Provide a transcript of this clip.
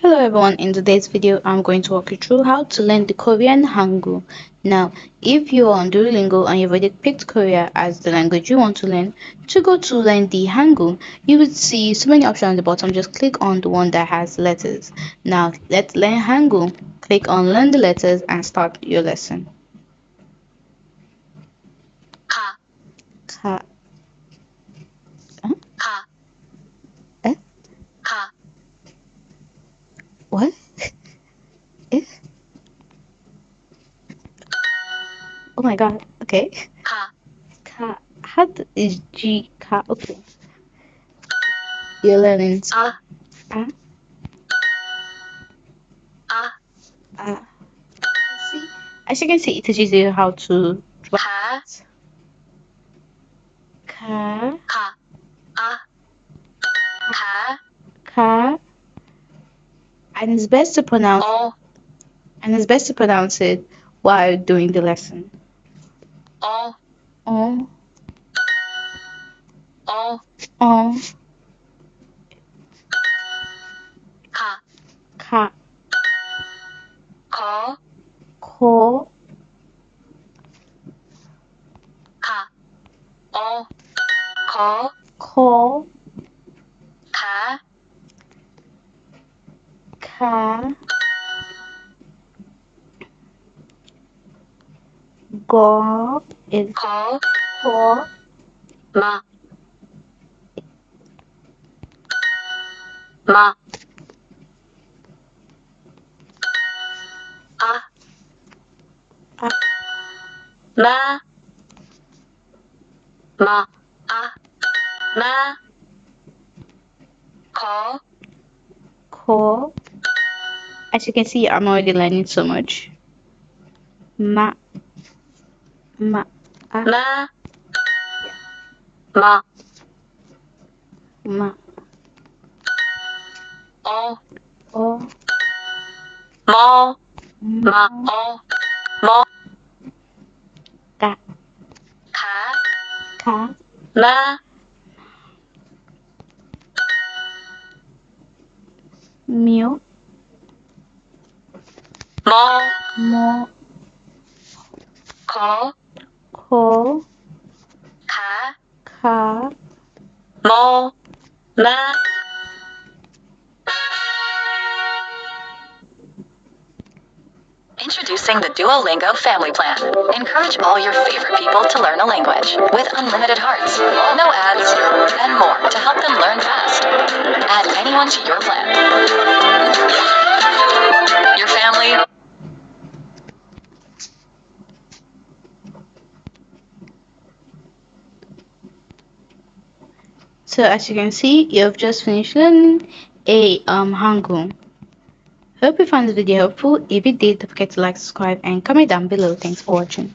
Hello everyone, in today's video I'm going to walk you through how to learn the Korean Hangul. Now, if you are on Duolingo and you've already picked Korea as the language you want to learn, to go to learn the Hangul, you would see so many options at the bottom. Just click on the one that has letters. Now, let's learn Hangul. Click on learn the letters and start your lesson. Ka, Ka. ka, Eh? ka, What? Eh? Oh my god, okay. ka, Ka. How is G ka? Okay. You're learning. ah, Ah. ah, See, as you can see, it teaches you how to ka, ka, ka, ah, ka, ka, and it's best to pronounce o, it while doing the lesson. o, Oh, o, oh, ka, ka, ko, ko, ka, o, ko, ko, ka, ka, go is ko, ko, ma, ma, ah, ah, ma, ma, ah, ma, ko, ko. As you can see, I'm already learning so much. Ma, ma, ah, ma, ma, ma, o, o, mo, ma, mo, o, mo, ka, ka, ka, ma, mio, mo, mo, ko, ko, ka, ka, mo, ma. Introducing the Duolingo family plan. Encourage all your favorite people to learn a language with unlimited hearts, no ads, and more to help them learn fast. Add anyone to your plan. Your family. So as you can see, you've just finished learning a Hangul. Hope you found this video helpful. If you did, don't forget to like, subscribe, and comment down below. Thanks for watching.